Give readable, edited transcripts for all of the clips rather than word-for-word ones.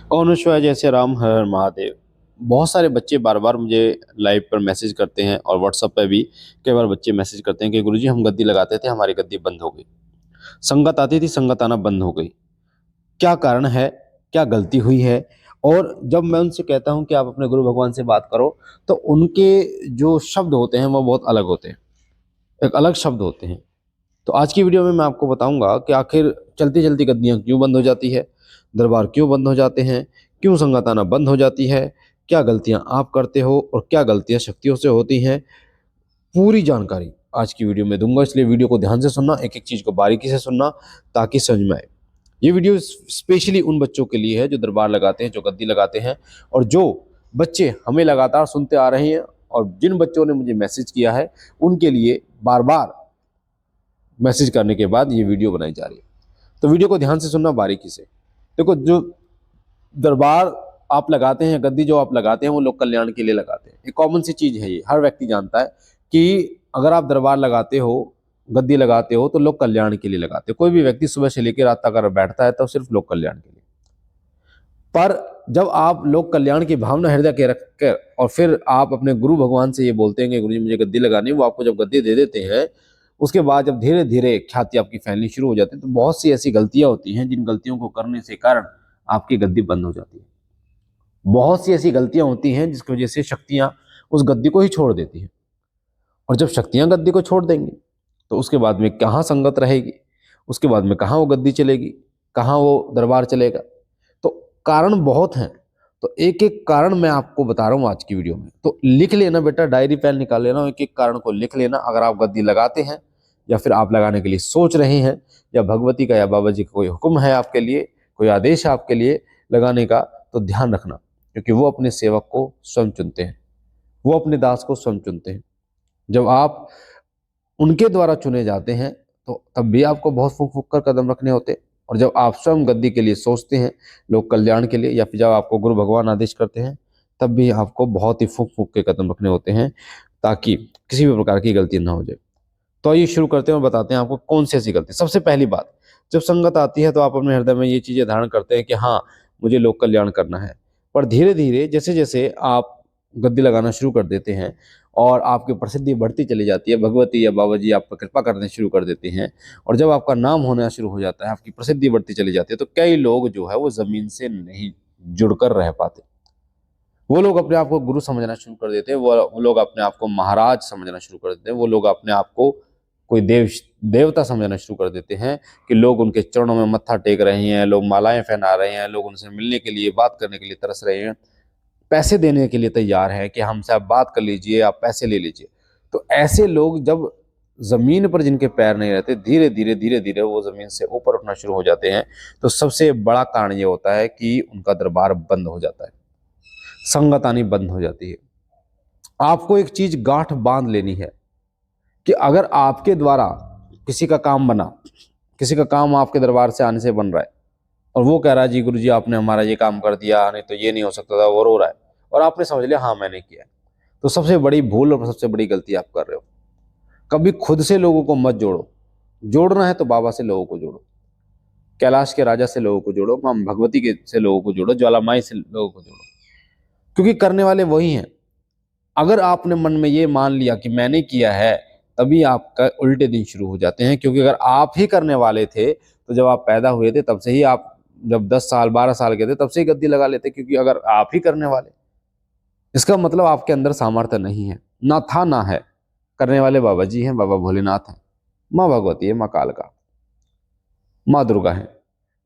ओम नमः शिवाय, जय श्री राम, हर हर महादेव। बहुत सारे बच्चे बार बार मुझे लाइव पर मैसेज करते हैं और व्हाट्सएप पे भी कई बार बच्चे मैसेज करते हैं कि गुरुजी हम गद्दी लगाते थे, हमारी गद्दी बंद हो गई। संगत आती थी, संगत आना बंद हो गई। क्या कारण है? क्या गलती हुई है? और जब मैं उनसे कहता हूं कि आप अपने गुरु भगवान से बात करो, तो उनके जो शब्द होते हैं वो बहुत अलग होते हैं, एक अलग शब्द होते हैं। तो आज की वीडियो में मैं आपको बताऊंगा कि आखिर चलती चलती गद्दियां क्यों बंद हो जाती है, दरबार क्यों बंद हो जाते हैं, क्यों संगत आना बंद हो जाती है, क्या गलतियां आप करते हो और क्या गलतियां शक्तियों से होती हैं। पूरी जानकारी आज की वीडियो में दूंगा, इसलिए वीडियो को ध्यान से सुनना, एक एक चीज को बारीकी से सुनना, ताकि समझ में आए। ये वीडियो स्पेशली उन बच्चों के लिए है जो दरबार लगाते हैं, जो गद्दी लगाते हैं, और जो बच्चे हमें लगातार सुनते आ रहे हैं, और जिन बच्चों ने मुझे मैसेज किया है उनके लिए बार बार मैसेज करने के बाद ये वीडियो बनाई जा रही है। तो वीडियो को ध्यान से सुनना, बारीकी से। देखो, जो दरबार आप लगाते हैं, गद्दी जो आप लगाते हैं, वो लोक कल्याण के लिए लगाते हैं। एक कॉमन सी चीज है, ये हर व्यक्ति जानता है कि अगर आप दरबार लगाते हो, गद्दी लगाते हो, तो लोक कल्याण के लिए लगाते हो। कोई भी व्यक्ति सुबह से लेकर रात तक अगर बैठता है तो सिर्फ लोक कल्याण के लिए। पर जब आप लोक कल्याण की भावना हृदय के रख कर और फिर आप अपने गुरु भगवान से ये बोलते हैं कि गुरु जी मुझे गद्दी लगानी है, वो आपको जब गद्दी दे देते हैं, उसके बाद जब धीरे धीरे ख्याति आपकी फैलनी शुरू हो जाती है, तो बहुत सी ऐसी गलतियां होती हैं जिन गलतियों को करने से कारण आपकी गद्दी बंद हो जाती है। बहुत सी ऐसी गलतियां होती हैं जिसकी वजह से शक्तियां उस गद्दी को ही छोड़ देती हैं। और जब शक्तियां गद्दी को छोड़ देंगी, तो उसके बाद में कहाँ संगत रहेगी, उसके बाद में कहाँ वो गद्दी चलेगी, कहाँ वो दरबार चलेगा। तो कारण बहुत हैं। तो एक एक कारण मैं आपको बता रहा हूँ आज की वीडियो में। तो लिख लेना बेटा, डायरी पेन निकाल लेना, एक एक कारण को लिख लेना। अगर आप गद्दी लगाते हैं या फिर आप लगाने के लिए सोच रहे हैं, या भगवती का या बाबा जी का कोई हुक्म है आपके लिए, कोई आदेश है आपके लिए लगाने का, तो ध्यान रखना, क्योंकि वो अपने सेवक को स्वयं चुनते हैं, वो अपने दास को स्वयं चुनते हैं। जब आप उनके द्वारा चुने जाते हैं, तो तब भी आपको बहुत फूक फूक कर कदम रखने होते हैं। और जब आप स्वयं गद्दी के लिए सोचते हैं, लोक कल्याण के लिए, या फिर जब आपको गुरु भगवान आदेश करते हैं, तब भी आपको बहुत ही फूक फूक के कदम रखने होते हैं, ताकि किसी भी प्रकार की गलती ना हो जाए। तो आइए शुरू करते हैं और बताते हैं आपको कौन सी ऐसी गलती। सबसे पहली बात, जब संगत आती है तो आप अपने हृदय में ये चीजें धारण करते हैं कि हाँ, मुझे लोक कल्याण करना है। पर धीरे धीरे जैसे जैसे आप गद्दी लगाना शुरू कर देते हैं और आपकी प्रसिद्धि बढ़ती चली जाती है, भगवती या बाबा जी आप पर कृपा करने शुरू कर देते हैं, और जब आपका नाम होना शुरू हो जाता है, आपकी प्रसिद्धि बढ़ती चली जाती है, तो कई लोग जो है वो जमीन से नहीं जुड़कर रह पाते। वो लोग अपने आप को गुरु समझना शुरू कर देते हैं, वो लोग अपने आप को महाराज समझना शुरू कर देते हैं, वो लोग अपने आप को कोई देवता समझना शुरू कर देते हैं, कि लोग उनके चरणों में मत्था टेक रहे हैं, लोग मालाएं पहना रहे हैं, लोग उनसे मिलने के लिए, बात करने के लिए तरस रहे हैं, पैसे देने के लिए तैयार हैं कि हमसे आप बात कर लीजिए, आप पैसे ले लीजिए। तो ऐसे लोग जब जमीन पर जिनके पैर नहीं रहते, धीरे धीरे वो जमीन से ऊपर उठना शुरू हो जाते हैं, तो सबसे बड़ा कारण ये होता है कि उनका दरबार बंद हो जाता है, संगत आनी बंद हो जाती है। आपको एक चीज गांठ बांध लेनी है कि अगर आपके द्वारा किसी का काम बना, किसी का काम आपके दरबार से आने से बन रहा है, और वो कह रहा है जी गुरु जी आपने हमारा ये काम कर दिया, नहीं तो ये नहीं हो सकता था, वो रो रहा है, और आपने समझ लिया हाँ मैंने किया, तो सबसे बड़ी भूल और सबसे बड़ी गलती आप कर रहे हो। कभी खुद से लोगों को मत जोड़ो। जोड़ना है तो बाबा से लोगों को जोड़ो, कैलाश के राजा से लोगों को जोड़ो, मां भगवती के से लोगों को जोड़ो, ज्वालामाई से लोगों को जोड़ो, क्योंकि करने वाले वही हैं। अगर आपने मन में ये मान लिया कि मैंने किया है, तभी आपका उल्टे दिन शुरू हो जाते हैं। क्योंकि अगर आप ही करने वाले थे, तो जब आप पैदा हुए थे तब से ही आप, जब 10 साल 12 साल के थे तब से ही गद्दी लगा लेते, क्योंकि अगर आप ही करने वाले, इसका मतलब आपके अंदर सामर्थ्य नहीं है, ना था ना है। करने वाले बाबा जी हैं, बाबा भोलेनाथ हैं, माँ भगवती है, माँ कालका, माँ दुर्गा है।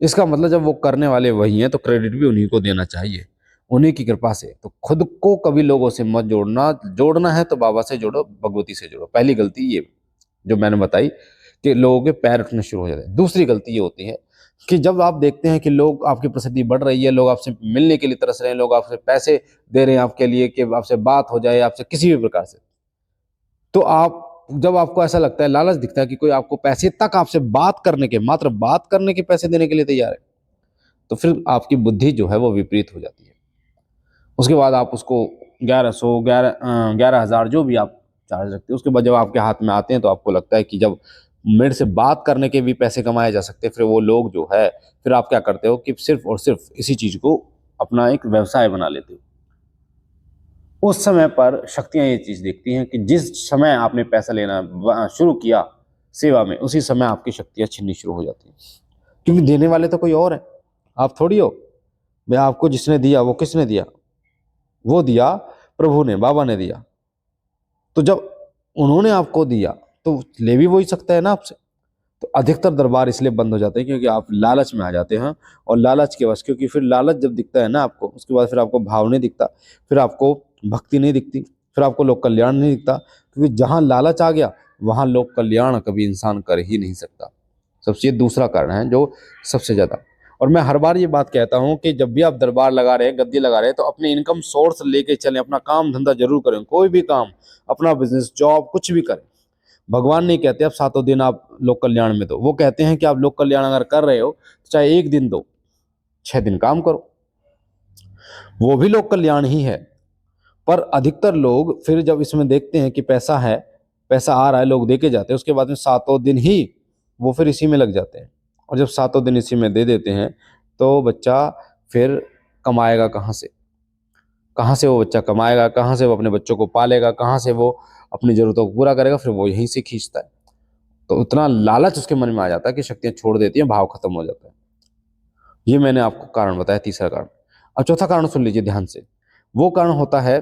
इसका मतलब जब वो करने वाले वही हैं, तो क्रेडिट भी उन्हीं को देना चाहिए, उन्हीं की कृपा से। तो खुद को कभी लोगों से मत जोड़ना, जोड़ना है तो बाबा से जोड़ो, भगवती से जोड़ो। पहली गलती ये जो मैंने बताई, कि लोगों के पैर उठने शुरू हो जाते हैं। दूसरी गलती ये होती है कि जब आप देखते हैं कि लोग, आपकी प्रसिद्धि बढ़ रही है, लोग आपसे मिलने के लिए तरस रहे हैं, लोग आपसे पैसे दे रहे हैं आपके लिए कि आपसे बात हो जाए, आपसे किसी भी प्रकार से, तो आप, जब आपको ऐसा लगता है, लालच दिखता है कि कोई आपको पैसे तक, आपसे बात करने के, मात्र बात करने के पैसे देने के लिए तैयार है, तो फिर आपकी बुद्धि जो है वो विपरीत हो जाती है। उसके बाद आप उसको 1100, 11,000 जो भी आप चार्ज रखते हैं, उसके बाद जब आपके हाथ में आते हैं, तो आपको लगता है कि जब मेरे से बात करने के भी पैसे कमाए जा सकते हैं, फिर वो लोग जो है, फिर आप क्या करते हो कि सिर्फ और सिर्फ इसी चीज़ को अपना एक व्यवसाय बना लेते हो। उस समय पर शक्तियां ये चीज देखती हैं कि जिस समय आपने पैसा लेना शुरू किया सेवा में, उसी समय आपकी शक्तियां छिननी शुरू हो जाती हैं, क्योंकि देने वाले तो कोई और है, आप थोड़ी हो। मैं आपको जिसने दिया वो किसने दिया? वो दिया प्रभु ने, बाबा ने दिया। तो जब उन्होंने आपको दिया तो ले भी वही सकता है ना आपसे। तो अधिकतर दरबार इसलिए बंद हो जाते हैं क्योंकि आप लालच में आ जाते हैं, और लालच के वश, क्योंकि फिर लालच जब दिखता है ना आपको, उसके बाद फिर आपको भाव नहीं दिखता, फिर आपको भक्ति नहीं दिखती, फिर आपको लोक कल्याण नहीं दिखता, क्योंकि जहां लालच आ गया वहां लोक कल्याण कभी इंसान कर ही नहीं सकता। सबसे ये दूसरा कारण है जो सबसे ज्यादा। और मैं हर बार ये बात कहता हूं कि जब भी आप दरबार लगा रहे हैं, गद्दी लगा रहे हैं, तो अपने इनकम सोर्स लेके चलें, अपना काम धंधा जरूर करें, कोई भी काम, अपना बिजनेस, जॉब, कुछ भी करें। भगवान नहीं कहते अब सातों दिन आप लोक कल्याण में दो, वो कहते हैं कि आप लोक कल्याण अगर कर रहे हो तो चाहे एक दिन दो, 6 दिन काम करो, वो भी लोक कल्याण ही है। पर अधिकतर लोग फिर जब इसमें देखते हैं कि पैसा है, पैसा आ रहा है, लोग दे के जाते हैं, उसके बाद में सातों दिन ही वो फिर इसी में लग जाते हैं। और जब सातों दिन इसी में दे देते हैं तो बच्चा फिर कमाएगा कहाँ से? कहाँ से वो बच्चा कमाएगा? कहाँ से वो अपने बच्चों को पालेगा? कहाँ से वो अपनी जरूरतों को पूरा करेगा? फिर वो यहीं से खींचता है। तो उतना लालच उसके मन में आ जाता है कि शक्तियां छोड़ देती हैं, भाव खत्म हो जाता है। ये मैंने आपको कारण बताया, तीसरा कारण। अब चौथा कारण सुन लीजिए ध्यान से। वो कारण होता है,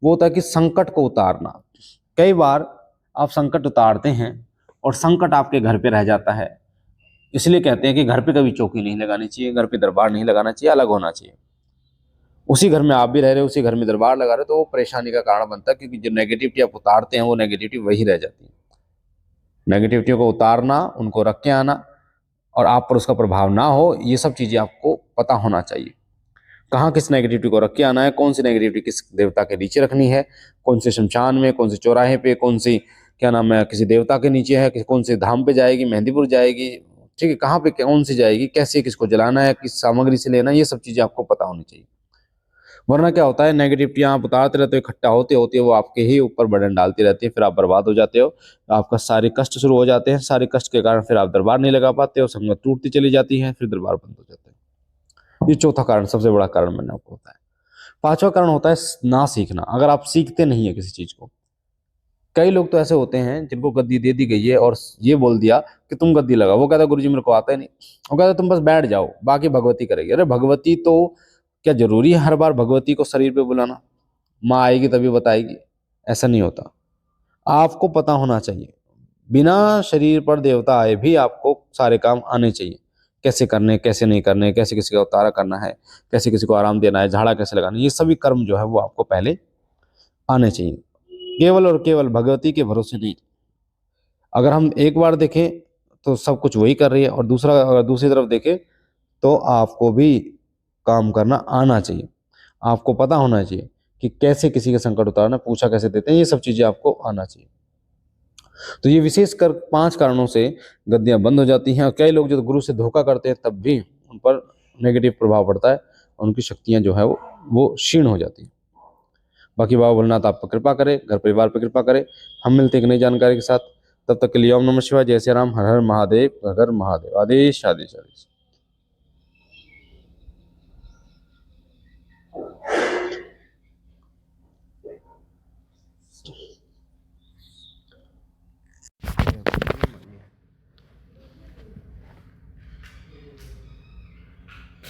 वो होता है कि संकट को उतारना। कई बार आप संकट उतारते हैं और संकट आपके घर पे रह जाता है। इसलिए कहते हैं कि घर पे कभी चौकी नहीं लगानी चाहिए, घर पे दरबार नहीं लगाना चाहिए, अलग होना चाहिए। उसी घर में आप भी रह रहे हो, उसी घर में दरबार लगा रहे हो, तो वो परेशानी का कारण बनता है, क्योंकि जो नेगेटिविटी आप उतारते हैं वो नेगेटिविटी वही रह जाती है। नेगेटिविटी को उतारना, उनको रख के आना, और आप पर उसका प्रभाव ना हो, ये सब चीजें आपको पता होना चाहिए। कहाँ किस नेगेटिविटी को रख के आना है, कौन सी नेगेटिविटी किस देवता के नीचे रखनी है, कौन से शमशान में, कौन से चौराहे पे, कौन सी क्या नाम है किसी देवता के नीचे है, कौन से धाम पे जाएगी, मेहंदीपुर जाएगी, ठीक है, कहाँ पे कौन सी जाएगी, कैसे, किसको जलाना है, किस सामग्री से लेना है, ये सब चीजें आपको पता होनी चाहिए। वरना क्या होता है, नेगेटिविटी आप उतारते रहते हो, इकट्ठा होते होते वो आपके ही ऊपर बर्डन डालती रहती है, फिर आप बर्बाद हो जाते हो, आपका सारे कष्ट शुरू हो जाते हैं, सारे कष्ट के कारण फिर आप दरबार नहीं लगा पाते हो, संगत टूटती चली जाती है, फिर दरबार बंद हो जाते हैं। ये चौथा कारण, सबसे बड़ा कारण मैंने आपको बताया। पांचवा कारण होता है ना सीखना। अगर आप सीखते नहीं है किसी चीज को, कई लोग तो ऐसे होते हैं जिनको गद्दी दे दी गई है और ये बोल दिया कि तुम गद्दी लगाओ, वो कहता है गुरुजी मेरे को आता ही नहीं, वो कहता है तुम बस बैठ जाओ, बाकी भगवती करेगी। अरे भगवती तो क्या जरूरी है हर बार भगवती को शरीर पे बुलाना? माँ आएगी तभी बताएगी, ऐसा नहीं होता। आपको पता होना चाहिए, बिना शरीर पर देवता आए भी आपको सारे काम आने चाहिए, कैसे करने, कैसे नहीं करने, कैसे किसी का उतारा करना है, कैसे किसी को आराम देना है, झाड़ा कैसे लगाना है, ये सभी कर्म जो है वो आपको पहले आने चाहिए, केवल और केवल भगवती के भरोसे नहीं। अगर हम एक बार देखें तो सब कुछ वही कर रही है, और दूसरा अगर दूसरी तरफ देखें तो आपको भी काम करना आना चाहिए, आपको पता होना चाहिए कि कैसे किसी के संकट उतारना, पूछा कैसे देते हैं, ये सब चीजें आपको आना चाहिए। तो ये विशेष कर 5 कारणों से गद्दियां बंद हो जाती हैं, और कई लोग जो गुरु से धोखा करते हैं तब भी उन पर नेगेटिव प्रभाव पड़ता है, और उनकी शक्तियां जो है वो क्षीण हो जाती हैं। बाकी बाबा भोलेनाथ आप पर कृपा करे, घर परिवार पर कृपा करे। हम मिलते हैं एक नई जानकारी के साथ, तब तक के लिए ओम नमः शिवाय, जय श्री राम, हर हर महादेव, हर हर महादेव, आदेश आदेश आदेश।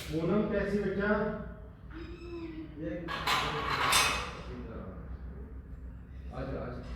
पूनम कैसी बेटा? ये आज आज